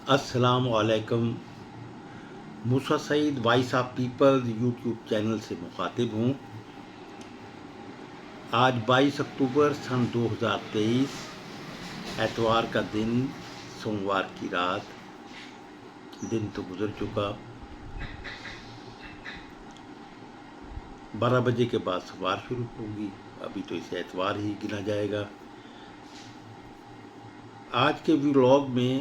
السلام علیکم۔ Musa Saeed voice of peoples YouTube channel سے مخاطب ہوں۔ آج 22 اکتوبر سن 2023 اتوار کا دن، سوموار کی رات۔ دن تو گزر چکا، 12 بجے کے بعد سوار شروع ہوگی، ابھی تو اسے اتوار ہی گنا جائے گا۔ آج کے ولاگ میں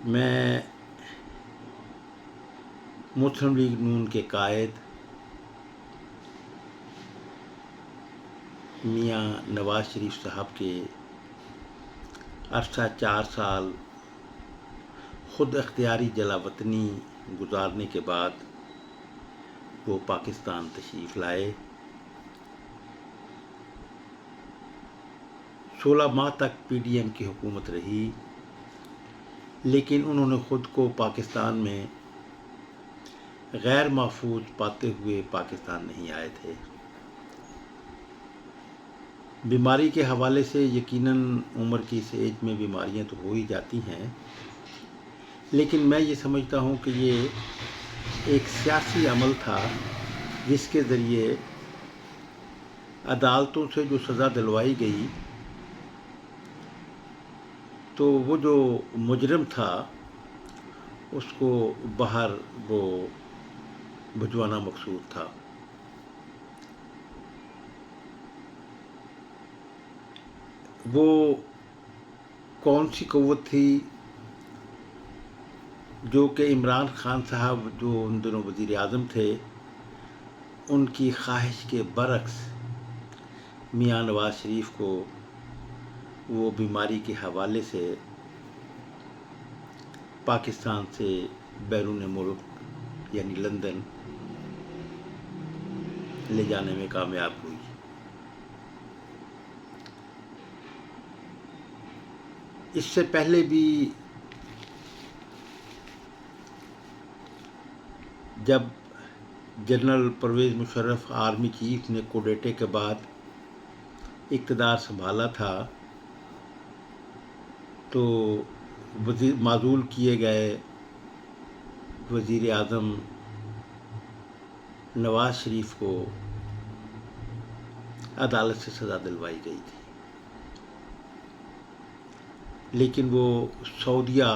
میں مسلم لیگ نون کے قائد میاں نواز شریف صاحب کے عرصہ 4 سال خود اختیاری جلا وطنی گزارنے کے بعد وہ پاکستان تشریف لائے۔ 16 ماہ تک پی ڈی ایم کی حکومت رہی، لیکن انہوں نے خود کو پاکستان میں غیر محفوظ پاتے ہوئے پاکستان نہیں آئے تھے۔ بیماری کے حوالے سے یقیناً عمر کی اس ایج میں بیماریاں تو ہو ہی جاتی ہیں، لیکن میں یہ سمجھتا ہوں کہ یہ ایک سیاسی عمل تھا جس کے ذریعے عدالتوں سے جو سزا دلوائی گئی تو وہ جو مجرم تھا اس کو باہر وہ بھجوانا مقصود تھا۔ وہ کون سی قوت تھی جو کہ عمران خان صاحب جو ان دنوں وزیر اعظم تھے، ان کی خواہش کے برعکس میاں نواز شریف کو وہ بیماری کے حوالے سے پاکستان سے بیرون ملک یعنی لندن لے جانے میں کامیاب ہوئی۔ اس سے پہلے بھی جب general Pervez Musharraf army chief نے کوڈیٹے کے بعد اقتدار سنبھالا تھا تو معزول کیے گئے وزیر اعظم نواز شریف کو عدالت سے سزا دلوائی گئی تھی، لیکن وہ سعودیہ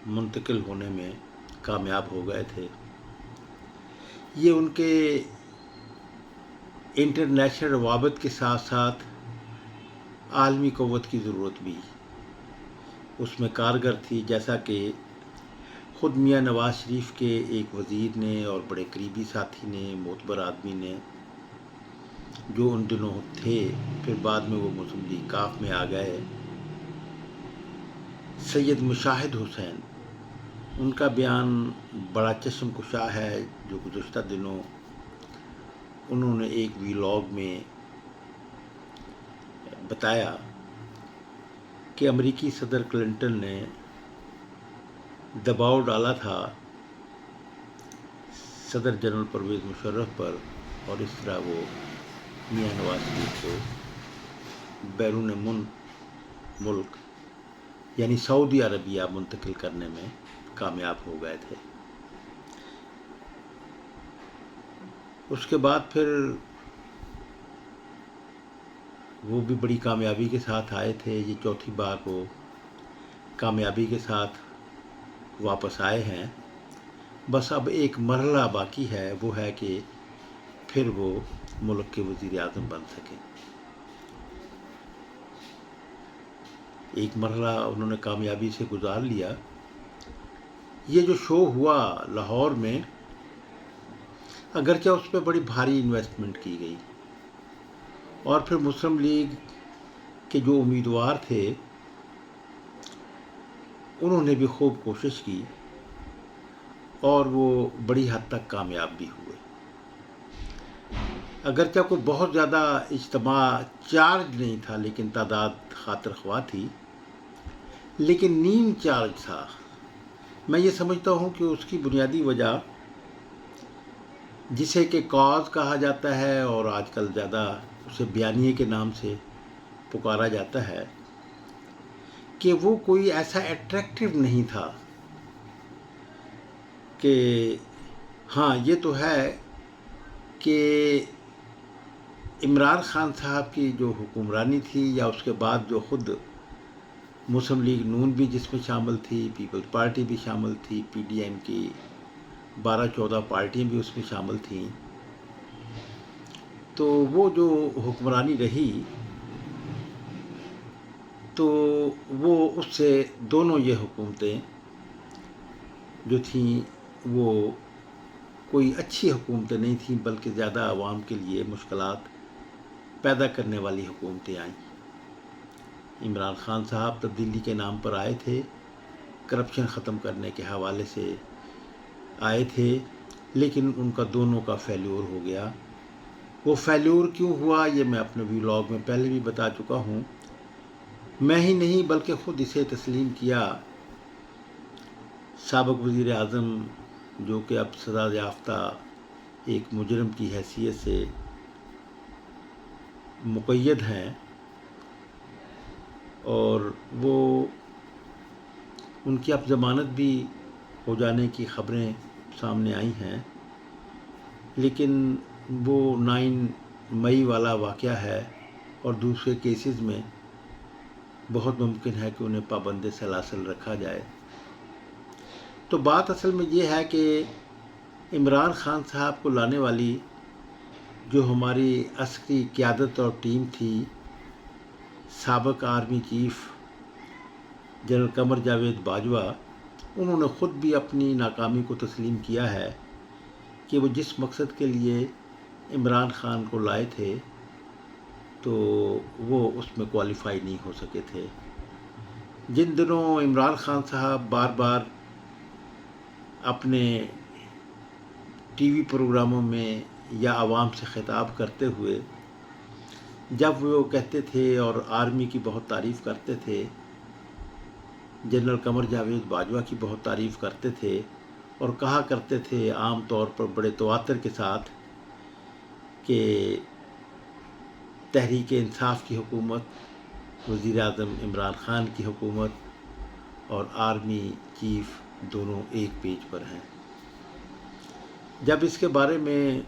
منتقل ہونے میں کامیاب ہو گئے تھے۔ یہ ان کے انٹرنیشنل روابط کے ساتھ ساتھ عالمی قوت کی ضرورت بھی اس میں کارگر تھی، جیسا کہ خود میاں نواز شریف کے ایک وزیر نے اور بڑے قریبی ساتھی نے، معتبر آدمی نے، جو ان دنوں تھے پھر بعد میں وہ مسلم لیگ کاف میں آ گئے، سید مشاہد حسین، ان کا بیان بڑا چشم کشا ہے جو گزشتہ دنوں انہوں نے ایک ولاگ میں بتایا کہ امریکی صدر کلنٹن نے دباؤ ڈالا تھا صدر جنرل پرویز مشرف پر، اور اس طرح وہ میاں نواز شریف کو بیرون ملک یعنی سعودی عربیہ منتقل کرنے میں کامیاب ہو گئے تھے۔ اس کے بعد پھر وہ بھی بڑی کامیابی کے ساتھ آئے تھے، یہ چوتھی بار وہ کامیابی کے ساتھ واپس آئے ہیں۔ بس اب ایک مرحلہ باقی ہے، وہ ہے کہ پھر وہ ملک کے وزیر اعظم بن سکیں۔ ایک مرحلہ انہوں نے کامیابی سے گزار لیا۔ یہ جو شو ہوا لاہور میں، اگرچہ اس پہ بڑی بھاری انویسٹمنٹ کی گئی، اور پھر مسلم لیگ کے جو امیدوار تھے انہوں نے بھی خوب کوشش کی اور وہ بڑی حد تک کامیاب بھی ہوئے۔ اگرچہ کوئی بہت زیادہ اجتماع چارج نہیں تھا، لیکن تعداد خاطر خواہ تھی، لیکن نیم چارج تھا۔ میں یہ سمجھتا ہوں کہ اس کی بنیادی وجہ، جسے کہ کاز کہا جاتا ہے اور آج کل زیادہ اسے بیانیے کے نام سے پکارا جاتا ہے، کہ وہ کوئی ایسا اٹریکٹیو نہیں تھا کہ ہاں یہ تو ہے کہ عمران خان صاحب کی جو حکمرانی تھی یا اس کے بعد جو خود مسلم لیگ نون بھی جس میں شامل تھی، پیپلز پارٹی بھی شامل تھی، پی ڈی ایم کی 12-14 پارٹیاں بھی اس میں شامل تھیں، تو وہ جو حکمرانی رہی تو وہ اس سے دونوں یہ حکومتیں جو تھیں وہ کوئی اچھی حکومتیں نہیں تھیں، بلکہ زیادہ عوام کے لیے مشکلات پیدا کرنے والی حکومتیں آئیں۔ عمران خان صاحب تبدیلی کے نام پر آئے تھے، کرپشن ختم کرنے کے حوالے سے آئے تھے، لیکن ان کا دونوں کا فیلیور ہو گیا۔ وہ فیلیور کیوں ہوا یہ میں اپنے ویلاگ میں پہلے بھی بتا چکا ہوں۔ میں ہی نہیں بلکہ خود اسے تسلیم کیا سابق وزیر اعظم، جو کہ اب سزا یافتہ ایک مجرم کی حیثیت سے مقید ہیں، اور وہ ان کی اب ضمانت بھی ہو جانے کی خبریں سامنے آئی ہیں، لیکن وہ 9 مئی والا واقعہ ہے اور دوسرے کیسز میں بہت ممکن ہے کہ انہیں پابند سلاسل رکھا جائے۔ تو بات اصل میں یہ ہے کہ عمران خان صاحب کو لانے والی جو ہماری عسکری قیادت اور ٹیم تھی، سابق army chief general Qamar Javed Bajwa, انہوں نے خود بھی اپنی ناکامی کو تسلیم کیا ہے کہ وہ جس مقصد کے لیے عمران خان کو لائے تھے تو وہ اس میں کوالیفائی نہیں ہو سکے تھے۔ جن دنوں عمران خان صاحب بار بار اپنے ٹی وی پروگراموں میں یا عوام سے خطاب کرتے ہوئے جب وہ کہتے تھے اور آرمی کی بہت تعریف کرتے تھے، جنرل قمر جاوید باجوہ کی بہت تعریف کرتے تھے اور کہا کرتے تھے عام طور پر بڑے تواتر کے ساتھ کہ تحریک انصاف کی حکومت، وزیر اعظم عمران خان کی حکومت اور آرمی چیف دونوں ایک پیج پر ہیں۔ جب اس کے بارے میں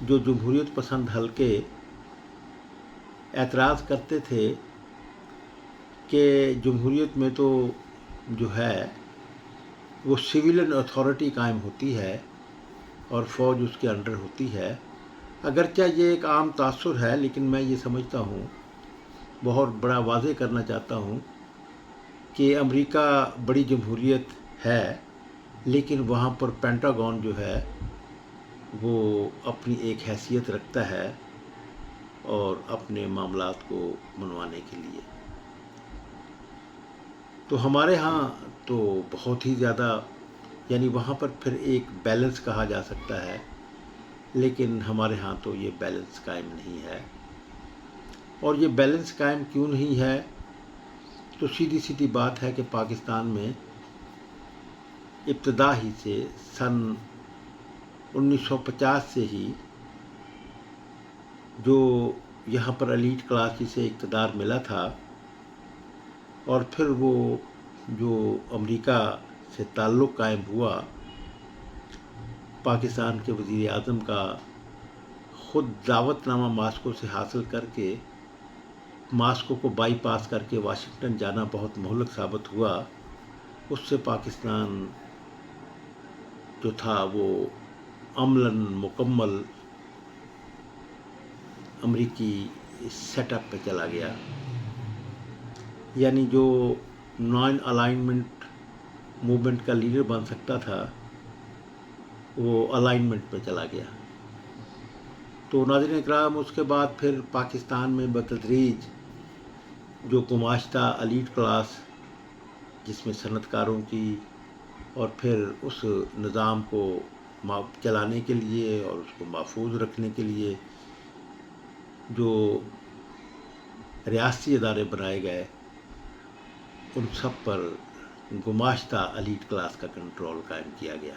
جو جمہوریت پسند حلقے اعتراض کرتے تھے کہ جمہوریت میں تو جو ہے وہ سویلین اتھارٹی قائم ہوتی ہے اور فوج اس کے انڈر ہوتی ہے، اگرچہ یہ ایک عام تاثر ہے، لیکن میں یہ سمجھتا ہوں، بہت بڑا واضح کرنا چاہتا ہوں کہ امریکہ بڑی جمہوریت ہے، لیکن وہاں پر پینٹاگون جو ہے وہ اپنی ایک حیثیت رکھتا ہے اور اپنے معاملات کو منوانے کے لیے۔ تو ہمارے ہاں تو بہت ہی زیادہ، یعنی وہاں پر پھر ایک بیلنس کہا جا سکتا ہے، لیکن ہمارے ہاں تو یہ بیلنس قائم نہیں ہے۔ اور یہ بیلنس قائم کیوں نہیں ہے؟ تو سیدھی سیدھی بات ہے کہ پاکستان میں ابتدا ہی سے سن 1950 سے ہی جو یہاں پر ایلیٹ کلاس جسے اقتدار ملا تھا، اور پھر وہ جو امریکہ سے تعلق قائم ہوا، پاکستان کے وزیر اعظم کا خود دعوت نامہ ماسکو سے حاصل کر کے ماسکو کو بائی پاس کر کے واشنگٹن جانا بہت مہلک ثابت ہوا، اس سے پاکستان جو تھا وہ عملاً مکمل امریکی سیٹ اپ پہ چلا گیا، یعنی جو نان الائنمنٹ موومنٹ کا لیڈر بن سکتا تھا وہ الائنمنٹ پہ چلا گیا۔ تو ناظرین اکرام، اس کے بعد پھر پاکستان میں بتدریج جو گماشتہ ایلیٹ کلاس، جس میں صنعت کاروں کی، اور پھر اس نظام کو چلانے کے لیے اور اس کو محفوظ رکھنے کے لیے جو ریاستی ادارے بنائے گئے، ان سب پر گماشتہ ایلیٹ کلاس کا کنٹرول قائم کیا گیا۔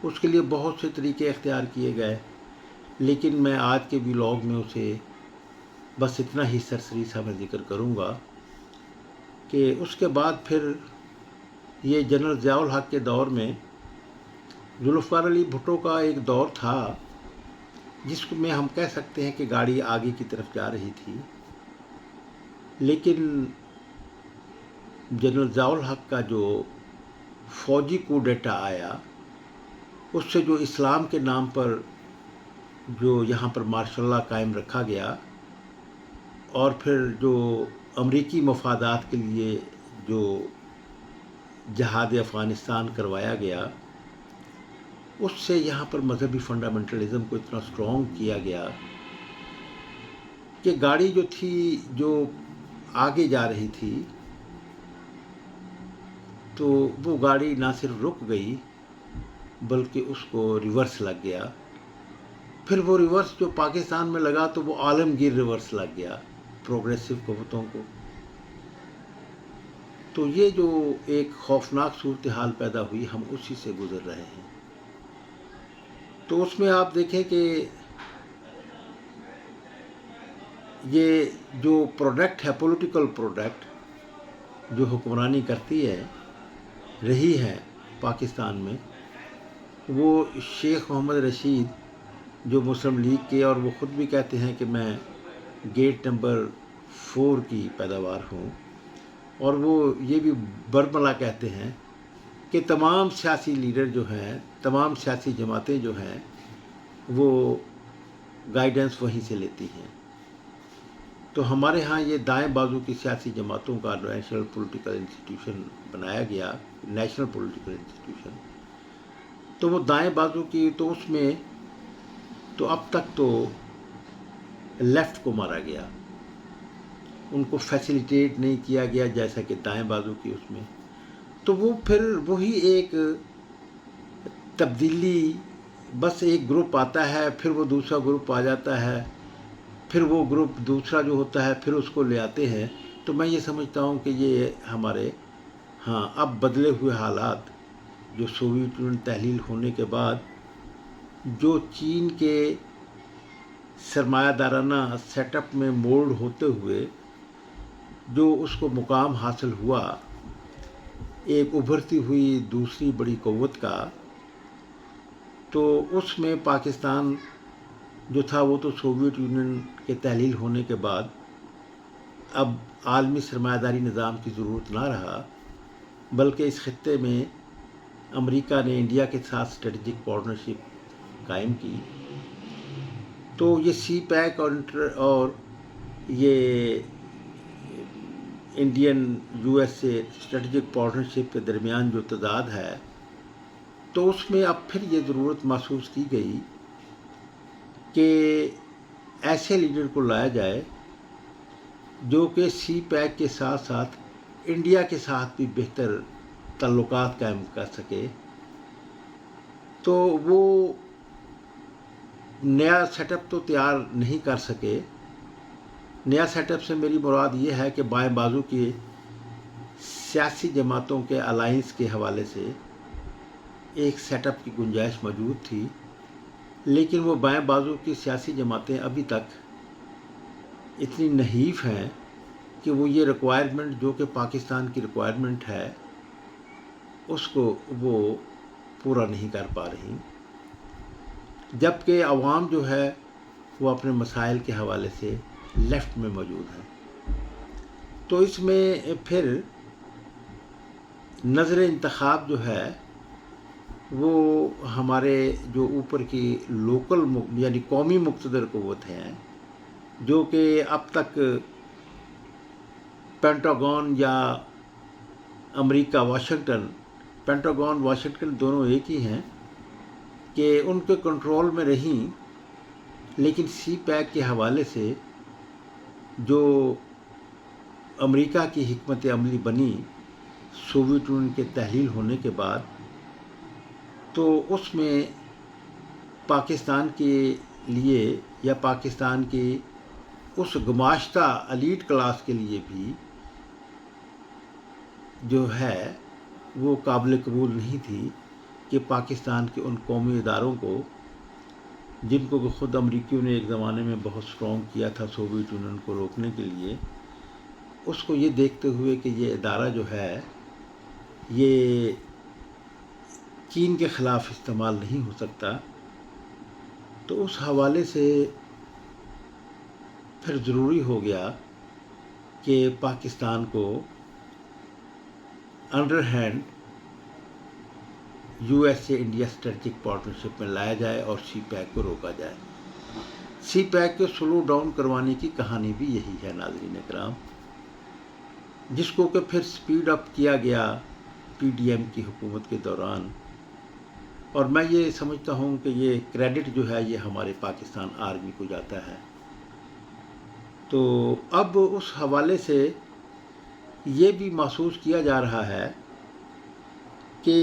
اس کے لیے بہت سے طریقے اختیار کیے گئے، لیکن میں آج کے ویلاگ میں اسے بس اتنا ہی سرسری سا میں ذکر کروں گا کہ اس کے بعد پھر یہ جنرل ضیاء الحق کے دور میں ذوالفقار علی بھٹو کا ایک دور تھا جس میں ہم کہہ سکتے ہیں کہ گاڑی آگے کی طرف جا رہی تھی، لیکن جنرل ضیاء الحق کا جو فوجی کو ڈیٹا آیا، اس سے جو اسلام کے نام پر جو یہاں پر مارشل لا قائم رکھا گیا اور پھر جو امریکی مفادات کے لیے جو جہاد افغانستان کروایا گیا، اس سے یہاں پر مذہبی فنڈامنٹلزم کو اتنا اسٹرانگ کیا گیا کہ گاڑی جو تھی جو آگے جا رہی تھی تو وہ گاڑی نہ صرف رک گئی بلکہ اس کو ریورس لگ گیا. پھر وہ ریورس جو پاکستان میں لگا تو وہ عالمگیر ریورس لگ گیا پروگریسو قوتوں کو. تو یہ جو ایک خوفناک صورتحال پیدا ہوئی، ہم اسی سے گزر رہے ہیں. تو اس میں آپ دیکھیں کہ یہ جو پروڈکٹ ہے، پولیٹیکل پروڈکٹ جو حکمرانی کرتی ہے رہی ہے پاکستان میں، وہ شیخ محمد رشید جو مسلم لیگ کے، اور وہ خود بھی کہتے ہیں کہ میں گیٹ نمبر 4 کی پیداوار ہوں، اور وہ یہ بھی برملا کہتے ہیں کہ تمام سیاسی لیڈر جو ہیں، تمام سیاسی جماعتیں جو ہیں، وہ گائیڈنس وہیں سے لیتی ہیں. تو ہمارے ہاں یہ دائیں بازو کی سیاسی جماعتوں کا نیشنل پولیٹیکل انسٹیٹیوشن بنایا گیا، نیشنل پولیٹیکل انسٹیٹیوشن. تو وہ دائیں بازو کی، تو اس میں تو اب تک تو لیفٹ کو مارا گیا، ان کو فیسیلیٹیٹ نہیں کیا گیا جیسا کہ دائیں بازو کی اس میں. تو وہ پھر وہی ایک تبدیلی، بس ایک گروپ آتا ہے، پھر وہ دوسرا گروپ آ جاتا ہے، پھر وہ گروپ دوسرا جو ہوتا ہے پھر اس کو لے آتے ہیں. تو میں یہ سمجھتا ہوں کہ یہ ہمارے ہاں اب بدلے ہوئے حالات، جو سوویت یونین تحلیل ہونے کے بعد جو چین کے سرمایہ دارانہ سیٹ اپ میں مولڈ ہوتے ہوئے جو اس کو مقام حاصل ہوا ایک ابھرتی ہوئی دوسری بڑی قوت کا، تو اس میں پاکستان جو تھا وہ تو سوویت یونین کے تحلیل ہونے کے بعد اب عالمی سرمایہ داری نظام کی ضرورت نہ رہا، بلکہ اس خطے میں امریکہ نے انڈیا کے ساتھ اسٹریٹجک پارٹنرشپ قائم کی. تو یہ سی پیک اور یہ انڈین یو ایس سے اسٹریٹجک پارٹنرشپ کے درمیان جو تضاد ہے، تو اس میں اب پھر یہ ضرورت محسوس کی گئی کہ ایسے لیڈر کو لایا جائے جو کہ سی پیک کے ساتھ ساتھ انڈیا کے ساتھ بھی بہتر تعلقات قائم کر سکے. تو وہ نیا سیٹ اپ تو تیار نہیں کر سکے. نیا سیٹ اپ سے میری مراد یہ ہے کہ بائیں بازو کی سیاسی جماعتوں کے الائنس کے حوالے سے ایک سیٹ اپ کی گنجائش موجود تھی، لیکن وہ بائیں بازو کی سیاسی جماعتیں ابھی تک اتنی نحیف ہیں کہ وہ یہ ریکوائرمنٹ جو کہ پاکستان کی ریکوائرمنٹ ہے اس کو وہ پورا نہیں کر پا رہی، جبکہ عوام جو ہے وہ اپنے مسائل کے حوالے سے لیفٹ میں موجود ہے. تو اس میں پھر نظر انتخاب جو ہے وہ ہمارے جو اوپر کی لوکل یعنی قومی مقتدر قوت ہیں، جو کہ اب تک پینٹاگون یا امریکہ پینٹاگون واشنگٹن دونوں ایک ہی ہیں، کہ ان کے کنٹرول میں رہیں، لیکن سی پیک کے حوالے سے جو امریکہ کی حکمت عملی بنی سوویت یونین کے تحلیل ہونے کے بعد، تو اس میں پاکستان کے لیے یا پاکستان کی اس گماشتہ ایلیٹ کلاس کے لیے بھی جو ہے وہ قابل قبول نہیں تھی کہ پاکستان کے ان قومی اداروں کو، جن کو کہ خود امریکیوں نے ایک زمانے میں بہت اسٹرانگ کیا تھا سوویت یونین کو روکنے کے لیے، اس کو یہ دیکھتے ہوئے کہ یہ ادارہ جو ہے یہ چین کے خلاف استعمال نہیں ہو سکتا، تو اس حوالے سے پھر ضروری ہو گیا کہ پاکستان کو under hand U S A India strategic partnership میں لایا جائے اور سی پیک کو روکا جائے۔ سی پیک کو سلو ڈاؤن کروانے کی کہانی بھی یہی ہے ناظرین کرام، جس کو کہ پھر سپیڈ اپ کیا گیا پی ڈی ایم کی حکومت کے دوران، اور میں یہ سمجھتا ہوں کہ یہ کریڈٹ جو ہے یہ ہمارے پاکستان آرمی کو جاتا ہے۔ تو اب اس حوالے سے یہ بھی محسوس کیا جا رہا ہے کہ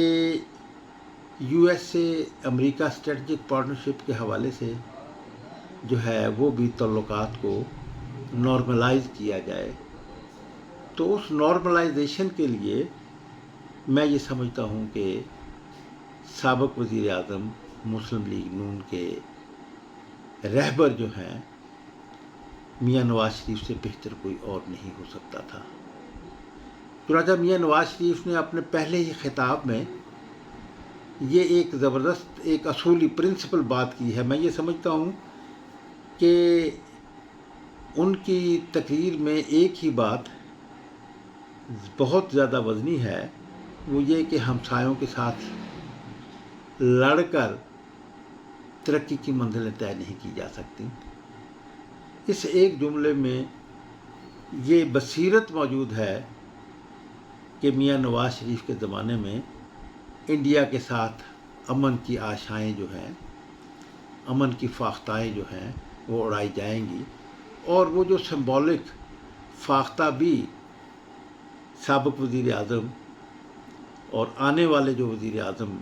U S A America strategic partnership کے حوالے سے جو ہے وہ بھی تعلقات کو نارملائز کیا جائے۔ تو اس نارملائزیشن کے لیے میں یہ سمجھتا ہوں کہ سابق وزیر اعظم مسلم لیگ نون کے رہبر جو ہیں میاں نواز شریف سے بہتر کوئی اور نہیں ہو سکتا تھا۔ چنانچہ میاں نواز شریف نے اپنے پہلے ہی خطاب میں یہ ایک زبردست ایک اصولی پرنسپل بات کی ہے۔ میں یہ سمجھتا ہوں کہ ان کی تقریر میں ایک ہی بات بہت زیادہ وزنی ہے، وہ یہ کہ ہمسایوں کے ساتھ لڑ کر ترقی کی منزلیں طے نہیں کی جا سکتی۔ اس ایک جملے میں یہ بصیرت موجود ہے کہ میاں نواز شریف کے زمانے میں انڈیا کے ساتھ امن کی آشائیں جو ہیں، امن کی فاختائیں جو ہیں وہ اڑائی جائیں گی، اور وہ جو سمبولک فاختہ بھی سابق وزیر اعظم اور آنے والے جو وزیر اعظم،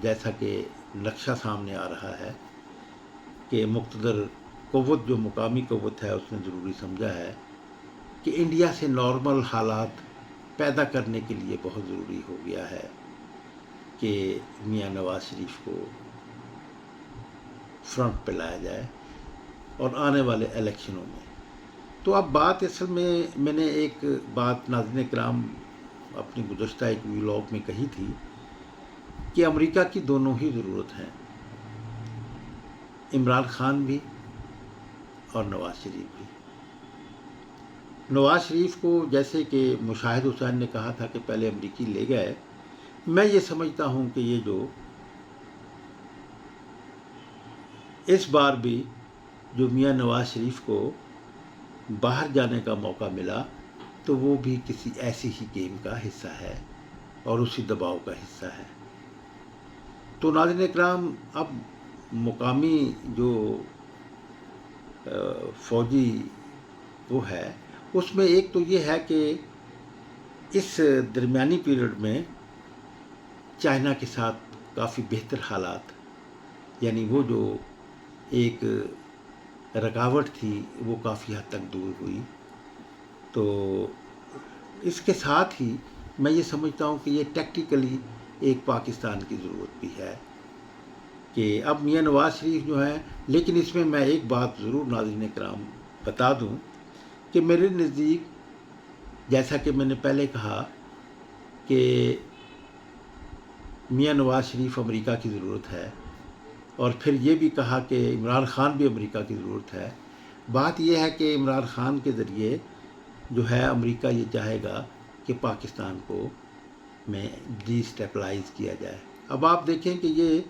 جیسا کہ نقشہ سامنے آ رہا ہے کہ مقتدر قوت جو مقامی قوت ہے اس نے ضروری سمجھا ہے کہ انڈیا سے نارمل حالات پیدا کرنے کے لیے بہت ضروری ہو گیا ہے کہ میاں نواز شریف کو فرنٹ پہ لایا جائے اور آنے والے الیکشنوں میں۔ تو اب بات اصل میں نے ایک بات ناظرین کرام اپنی گزشتہ ایک ولاگ میں کہی تھی کہ امریکہ کی دونوں ہی ضرورت ہیں، عمران خان بھی اور نواز شریف بھی۔ نواز شریف کو جیسے کہ مشاہد حسین نے کہا تھا کہ پہلے امریکی لے گئے، میں یہ سمجھتا ہوں کہ یہ جو اس بار بھی جو میاں نواز شریف کو باہر جانے کا موقع ملا تو وہ بھی کسی ایسی ہی گیم کا حصہ ہے اور اسی دباؤ کا حصہ ہے۔ تو ناظرین اکرام، اب مقامی جو فوجی وہ ہے اس میں ایک تو یہ ہے کہ اس درمیانی پیریڈ میں چائنا کے ساتھ کافی بہتر حالات، یعنی وہ جو ایک رکاوٹ تھی وہ کافی حد تک دور ہوئی۔ تو اس کے ساتھ ہی میں یہ سمجھتا ہوں کہ یہ ٹیکٹیکلی ایک پاکستان کی ضرورت بھی ہے کہ اب میاں نواز شریف جو ہیں، لیکن اس میں ایک بات ضرور ناظرین کرام بتا دوں کہ میرے نزدیک جیسا کہ میں نے پہلے کہا کہ میاں نواز شریف امریکہ کی ضرورت ہے، اور پھر یہ بھی کہا کہ عمران خان بھی امریکہ کی ضرورت ہے۔ بات یہ ہے کہ عمران خان کے ذریعے جو ہے امریکہ یہ چاہے گا کہ پاکستان کو میں ڈی اسٹیبلائز کیا جائے۔ اب آپ دیکھیں کہ یہ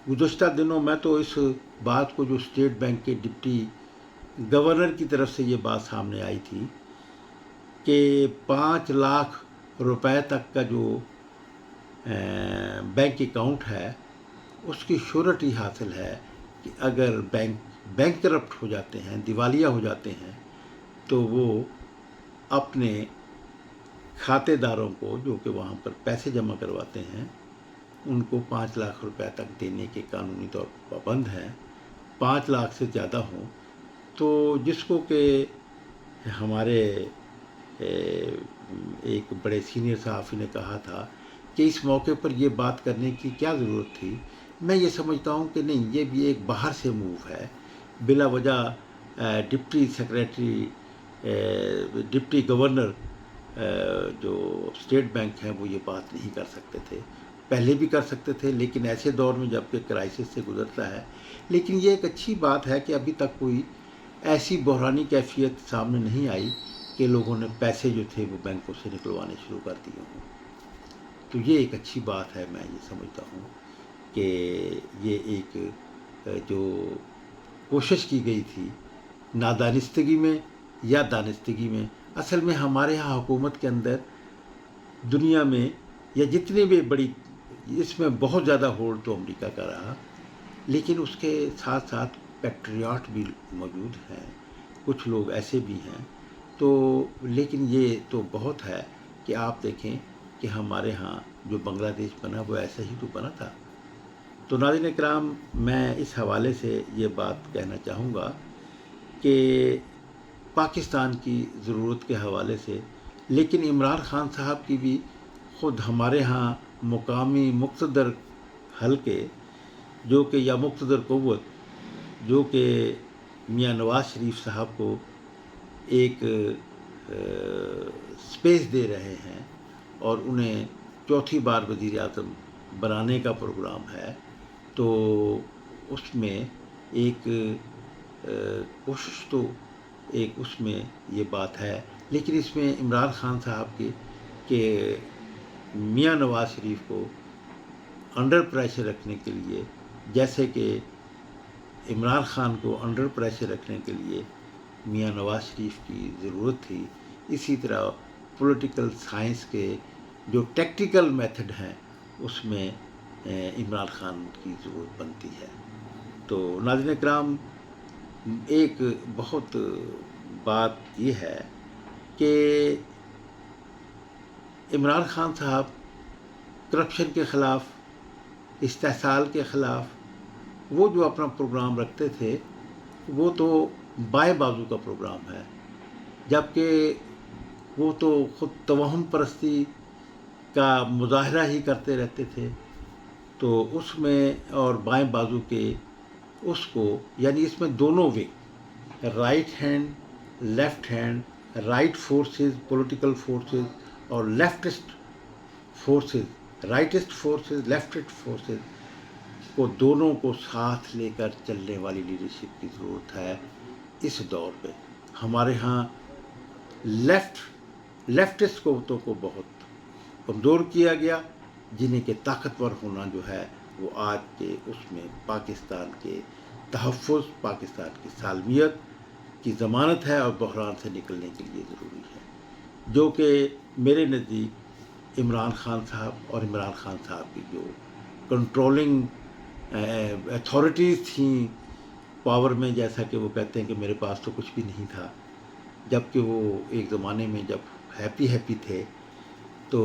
گزشتہ دنوں میں تو اس بات کو جو اسٹیٹ بینک کے ڈپٹی گورنر کی طرف سے یہ بات سامنے آئی تھی کہ 5 لاکھ روپے تک کا جو بینک اکاؤنٹ ہے اس کی شیورٹی حاصل ہے کہ اگر بینک کرپٹ ہو جاتے ہیں، دیوالیہ ہو جاتے ہیں، تو وہ اپنے کھاتے داروں کو جو کہ وہاں پر پیسے جمع کرواتے ہیں ان کو 5 لاکھ روپے تک دینے کے قانونی طور پر پابند ہیں۔ 5 لاکھ سے زیادہ ہوں تو جس کو کہ ہمارے ایک بڑے سینئر صحافی نے کہا تھا کہ اس موقع پر یہ بات کرنے کی کیا ضرورت تھی، میں یہ سمجھتا ہوں کہ نہیں، یہ بھی ایک باہر سے موو ہے۔ بلا وجہ ڈپٹی سیکریٹری ڈپٹی گورنر جو اسٹیٹ بینک ہیں وہ یہ بات نہیں کر سکتے تھے. پہلے بھی کر سکتے تھے لیکن ایسے دور میں جب کہ کرائسس سے گزرتا ہے. لیکن یہ ایک اچھی بات ہے کہ ابھی تک کوئی ایسی بحرانی کیفیت سامنے نہیں آئی کہ لوگوں نے پیسے جو تھے وہ بینکوں سے نکلوانے شروع کر دیے ہوں. تو یہ ایک اچھی بات ہے. میں یہ سمجھتا ہوں کہ یہ ایک جو کوشش کی گئی تھی نادانستگی میں یا دانستگی میں، اصل میں ہمارے ہاں حکومت کے اندر دنیا میں یا جتنی بھی بڑی، اس میں بہت زیادہ ہولڈ تو امریکہ کا رہا، لیکن اس کے ساتھ ساتھ پیٹریاٹ بھی موجود ہیں، کچھ لوگ ایسے بھی ہیں. تو لیکن یہ تو بہت ہے کہ آپ دیکھیں کہ ہمارے ہاں جو بنگلہ دیش بنا وہ ایسا ہی تو بنا تھا. تو ناظرین اکرام، میں اس حوالے سے یہ بات کہنا چاہوں گا کہ پاکستان کی ضرورت کے حوالے سے، لیکن عمران خان صاحب کی بھی خود ہمارے ہاں مقامی مقتدر حلقے جو کہ یا مقتدر قوت جو کہ میاں نواز شریف صاحب کو ایک سپیس دے رہے ہیں اور انہیں چوتھی بار وزیر اعظم بنانے کا پروگرام ہے، تو اس میں ایک کوشش تو ایک اس میں یہ بات ہے. لیکن اس میں عمران خان صاحب کے کہ میاں نواز شریف کو انڈر پریشر رکھنے کے لیے، جیسے کہ عمران خان کو انڈر پریشر رکھنے کے لیے میاں نواز شریف کی ضرورت تھی، اسی طرح پولیٹیکل سائنس کے جو ٹیکٹیکل میتھڈ ہیں اس میں عمران خان کی ضرورت بنتی ہے. تو ناظرین اکرام، ایک بہت بات یہ ہے کہ عمران خان صاحب کرپشن کے خلاف، استحصال کے خلاف وہ جو اپنا پروگرام رکھتے تھے وہ تو بائیں بازو کا پروگرام ہے، جبکہ وہ تو خود توہم پرستی کا مظاہرہ ہی کرتے رہتے تھے. تو اس میں اور بائیں بازو کے اس کو، یعنی اس میں دونوں wing, right hand left hand, right forces political forces اور leftist forces, rightist forces leftist forces کو دونوں کو ساتھ لے کر چلنے والی لیڈرشپ کی ضرورت ہے. اس دور پہ ہمارے ہاں لیفٹسٹ قوتوں کو بہت کمزور کیا گیا، جنہیں کہ طاقتور ہونا جو ہے وہ آج کے اس میں پاکستان کے تحفظ، پاکستان کی سالمیت کی ضمانت ہے اور بحران سے نکلنے کے لیے ضروری ہے، جو کہ میرے نزدیک عمران خان صاحب اور عمران خان صاحب کی جو کنٹرولنگ اتھارٹیز تھیں پاور میں، جیسا کہ وہ کہتے ہیں کہ میرے پاس تو کچھ بھی نہیں تھا، جبکہ وہ ایک زمانے میں جب ہیپی تھے تو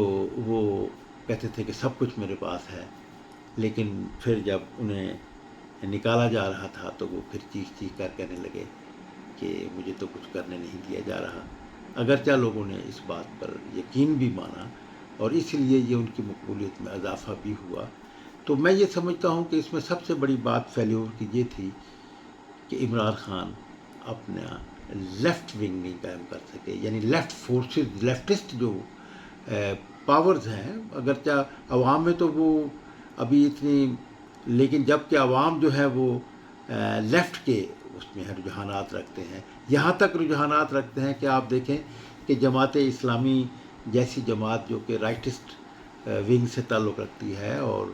وہ کہتے تھے کہ سب کچھ میرے پاس ہے، لیکن پھر جب انہیں نکالا جا رہا تھا تو وہ پھر چیخ کر کہنے لگے کہ مجھے تو کچھ کرنے نہیں دیا جا رہا. اگرچہ لوگوں نے اس بات پر یقین بھی مانا اور اس لیے یہ ان کی مقبولیت میں اضافہ بھی ہوا. تو میں یہ سمجھتا ہوں کہ اس میں سب سے بڑی بات فیلیور کی یہ تھی کہ عمران خان اپنا لیفٹ ونگ نہیں قائم کر سکے، یعنی لیفٹ فورسز، لیفٹسٹ جو پاورز ہیں، اگرچہ عوام میں تو وہ ابھی اتنی، لیکن جب کہ عوام جو ہے وہ لیفٹ کے اس میں رجحانات رکھتے ہیں، یہاں تک رجحانات رکھتے ہیں کہ آپ دیکھیں کہ جماعت اسلامی جیسی جماعت جو کہ رائٹسٹ ونگ سے تعلق رکھتی ہے اور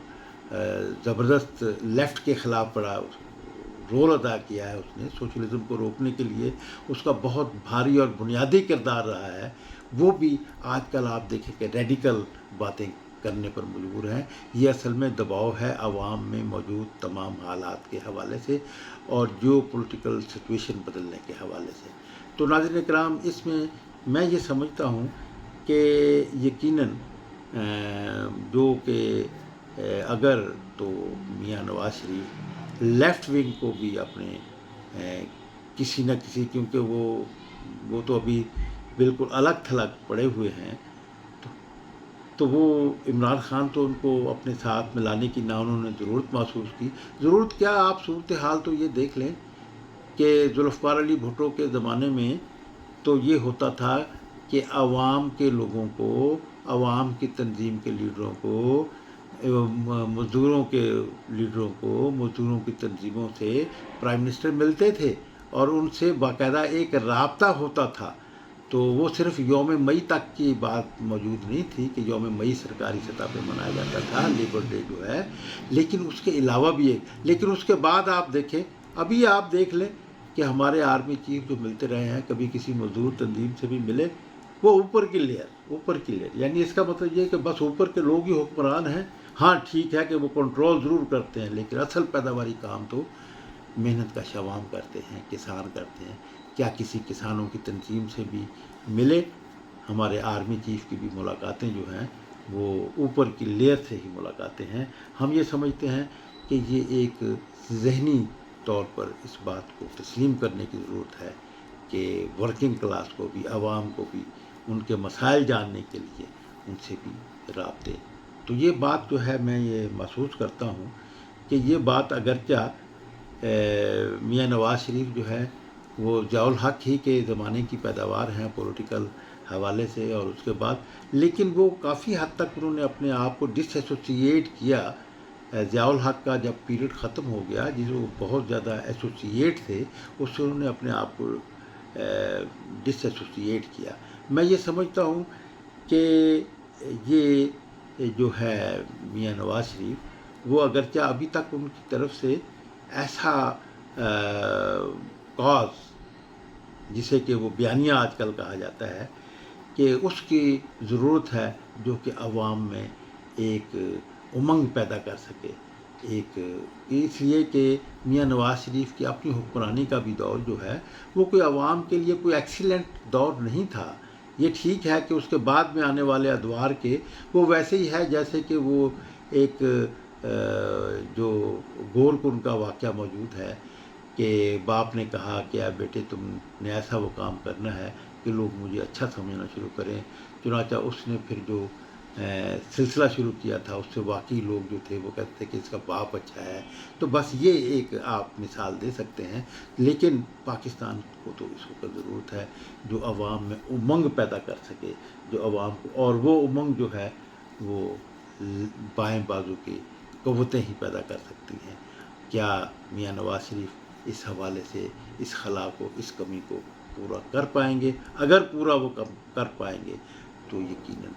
زبردست لیفٹ کے خلاف بڑا رول ادا کیا ہے، اس نے سوشلزم کو روکنے کے لیے اس کا بہت بھاری اور بنیادی کردار رہا ہے، وہ بھی آج کل آپ دیکھیں کہ ریڈیکل باتیں کرنے پر مجبور ہیں. یہ اصل میں دباؤ ہے عوام میں موجود تمام حالات کے حوالے سے اور جو پولیٹیکل سچویشن بدلنے کے حوالے سے. تو ناظرین اکرام، اس میں میں یہ سمجھتا ہوں کہ یقیناً جو کہ اگر تو میاں نواز شریف لیفٹ ونگ کو بھی اپنے کسی نہ کسی، کیونکہ وہ تو ابھی بالکل الگ تھلگ پڑے ہوئے ہیں، تو وہ عمران خان تو ان کو اپنے ساتھ ملانے کی نہ انہوں نے ضرورت محسوس کی. ضرورت کیا، آپ صورتحال تو یہ دیکھ لیں کہ ذوالفقار علی بھٹو کے زمانے میں تو یہ ہوتا تھا کہ عوام کے لوگوں کو، عوام کی تنظیم کے لیڈروں کو، مزدوروں کے لیڈروں کو، مزدوروں کی تنظیموں سے پرائم منسٹر ملتے تھے اور ان سے باقاعدہ ایک رابطہ ہوتا تھا. تو وہ صرف یوم مئی تک کی بات موجود نہیں تھی کہ یوم مئی سرکاری سطح پہ منایا جاتا تھا، لیبر ڈے جو ہے، لیکن اس کے علاوہ بھی لیکن اس کے بعد آپ دیکھیں، ابھی آپ دیکھ لیں کہ ہمارے آرمی چیف جو ملتے رہے ہیں، کبھی کسی مزدور تنظیم سے بھی ملے، وہ اوپر کی لیئر، یعنی اس کا مطلب یہ کہ بس اوپر کے لوگ ہی حکمران ہیں. ہاں ٹھیک ہے کہ وہ کنٹرول ضرور کرتے ہیں، لیکن اصل پیداواری کام تو محنت کا عوام کرتے ہیں، کسان کرتے ہیں. کیا کسی کسانوں کی تنظیم سے بھی ملے؟ ہمارے آرمی چیف کی بھی ملاقاتیں جو ہیں وہ اوپر کی لیئر سے ہی ملاقاتیں ہیں. ہم یہ سمجھتے ہیں کہ یہ ایک ذہنی طور پر اس بات کو تسلیم کرنے کی ضرورت ہے کہ ورکنگ کلاس کو بھی، عوام کو بھی ان کے مسائل جاننے کے لیے ان سے بھی رابطے. تو یہ بات جو ہے میں یہ محسوس کرتا ہوں کہ یہ بات اگرچہ میاں نواز شریف جو ہے وہ ضیاء الحق ہی کے زمانے کی پیداوار ہیں پولیٹیکل حوالے سے، اور اس کے بعد لیکن وہ کافی حد تک انہوں نے اپنے آپ کو ڈس ایسوسیٹ کیا. ضیاء الحق کا جب پیریڈ ختم ہو گیا، جس وہ بہت زیادہ ایسوسیٹ تھے، اس سے انہوں نے اپنے آپ کو ڈس ایسوسیٹ کیا. میں یہ سمجھتا ہوں کہ یہ جو ہے میاں نواز شریف، وہ اگرچہ ابھی تک ان کی طرف سے ایسا کاز جسے کہ وہ بیانیہ آج کل کہا جاتا ہے، کہ اس کی ضرورت ہے جو کہ عوام میں ایک امنگ پیدا کر سکے. اس لیے کہ میاں نواز شریف کی اپنی حکمرانی کا بھی دور جو ہے وہ کوئی عوام کے لیے کوئی ایکسیلنٹ دور نہیں تھا. یہ ٹھیک ہے کہ اس کے بعد میں آنے والے ادوار کے وہ ویسے ہی ہے جیسے کہ وہ ایک جو گور کن کا واقعہ موجود ہے کہ باپ نے کہا کہ بیٹے تم نے ایسا وہ کام کرنا ہے کہ لوگ مجھے اچھا سمجھنا شروع کریں. چنانچہ اس نے پھر جو سلسلہ شروع کیا تھا، اس سے واقعی لوگ جو تھے وہ کہتے تھے کہ اس کا باپ اچھا ہے. تو بس یہ ایک آپ مثال دے سکتے ہیں. لیکن پاکستان کو تو اس وقت ضرورت ہے جو عوام میں امنگ پیدا کر سکے، جو عوام کو، اور وہ امنگ جو ہے وہ بائیں بازو کی قوتیں ہی پیدا کر سکتی ہیں. کیا میاں نواز شریف اس حوالے سے اس خلا کو، اس کمی کو پورا کر پائیں گے؟ اگر پورا وہ کر پائیں گے تو یقیناً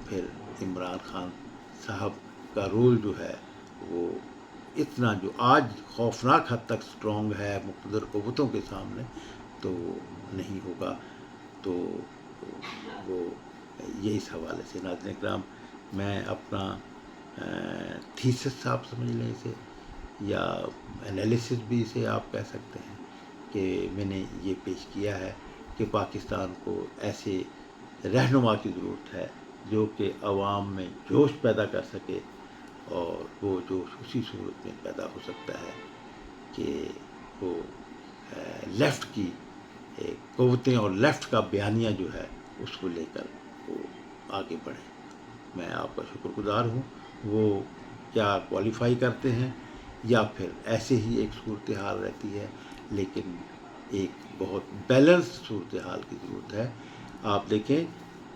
پھر عمران خان صاحب کا رول جو ہے وہ اتنا جو آج خوفناک حد تک سٹرونگ ہے مقتدر قوتوں کے سامنے تو نہیں ہوگا. تو وہ یہ اس حوالے سے ناظرین کرام، میں اپنا تھیسس آپ سمجھ لیں اسے، یا انالیسس بھی اسے آپ کہہ سکتے ہیں، کہ میں نے یہ پیش کیا ہے کہ پاکستان کو ایسے رہنما کی ضرورت ہے جو کہ عوام میں جوش پیدا کر سکے، اور وہ جوش اسی صورت میں پیدا ہو سکتا ہے کہ وہ لیفٹ کی قوتیں اور لیفٹ کا بیانیہ جو ہے اس کو لے کر وہ آگے بڑھیں. میں آپ کا شکر گزار ہوں. وہ کیا کوالیفائی کرتے ہیں یا پھر ایسے ہی ایک صورتحال رہتی ہے، لیکن ایک بہت بیلنسڈ صورتحال کی ضرورت ہے. آپ دیکھیں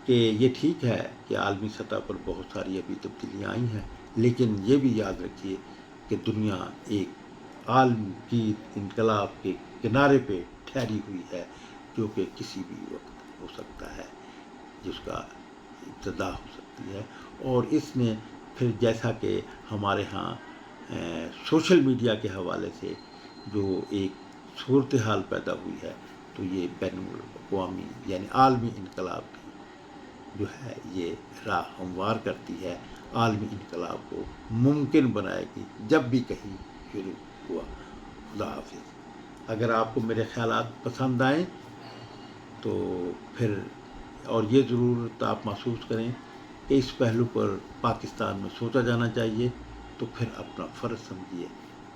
کہ یہ ٹھیک ہے کہ عالمی سطح پر بہت ساری ابھی تبدیلیاں آئی ہیں، لیکن یہ بھی یاد رکھیے کہ دنیا ایک عالم کی انقلاب کے کنارے پہ ٹھہری ہوئی ہے، جو کہ کسی بھی وقت ہو سکتا ہے، جس کا ابتدا ہو سکتی ہے. اور اس میں پھر جیسا کہ ہمارے ہاں سوشل میڈیا کے حوالے سے جو ایک صورتحال پیدا ہوئی ہے، تو یہ بین الاقوامی یعنی عالمی انقلاب کی جو ہے یہ راہ ہموار کرتی ہے، عالمی انقلاب کو ممکن بنائے گی جب بھی کہیں شروع ہوا. خدا حافظ. اگر آپ کو میرے خیالات پسند آئیں تو پھر، اور یہ ضرورت آپ محسوس کریں کہ اس پہلو پر پاکستان میں سوچا جانا چاہیے، تو پھر اپنا فرض سمجھیے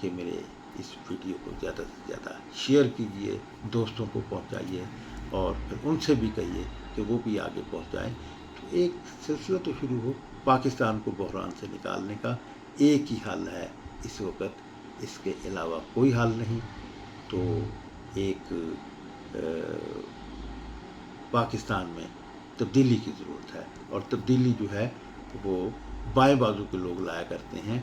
کہ میرے اس ویڈیو کو زیادہ سے زیادہ شیئر کیجیے، دوستوں کو پہنچائیے، اور پھر ان سے بھی کہیے کہ وہ بھی آگے پہنچائیں. تو ایک سلسلہ تو شروع ہو. پاکستان کو بحران سے نکالنے کا ایک ہی حل ہے اس وقت، اس کے علاوہ کوئی حل نہیں. تو ایک پاکستان میں تبدیلی کی ضرورت ہے، اور تبدیلی جو ہے وہ بائیں بازو کے لوگ لایا کرتے ہیں،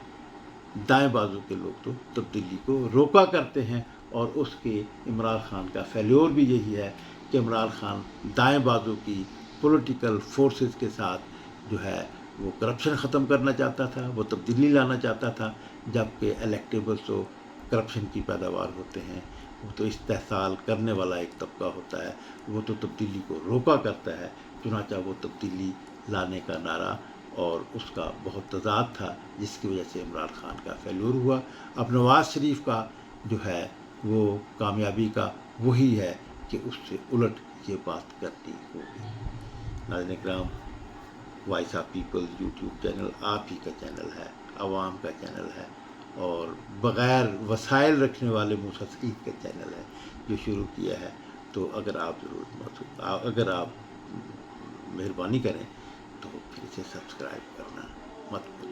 دائیں بازو کے لوگ تو تبدیلی کو روکا کرتے ہیں۔ اور اس کے عمران خان کا فیلیور بھی یہی ہے کہ عمران خان دائیں بازو کی پولیٹیکل فورسز کے ساتھ جو ہے وہ کرپشن ختم کرنا چاہتا تھا، وہ تبدیلی لانا چاہتا تھا، جبکہ الیکٹیبلز تو کرپشن کی پیداوار ہوتے ہیں، وہ تو استحصال کرنے والا ایک طبقہ ہوتا ہے، وہ تو تبدیلی کو روکا کرتا ہے۔ چنانچہ وہ تبدیلی لانے کا نعرہ اور اس کا بہت تضاد تھا، جس کی وجہ سے عمران خان کا فیلیور ہوا۔ اب نواز شریف کا جو ہے وہ کامیابی کا وہی ہے کہ اس سے الٹ یہ بات کرنی ہوگی۔ ناظرین کرام، voice of people YouTube channel آپ ہی کا چینل ہے، عوام کا چینل ہے، اور بغیر وسائل رکھنے والے موسیٰ سعید کا چینل ہے جو شروع کیا ہے۔ تو اگر آپ مہربانی کریں تو پھر اسے سبسکرائب کرنا مت بھولیں۔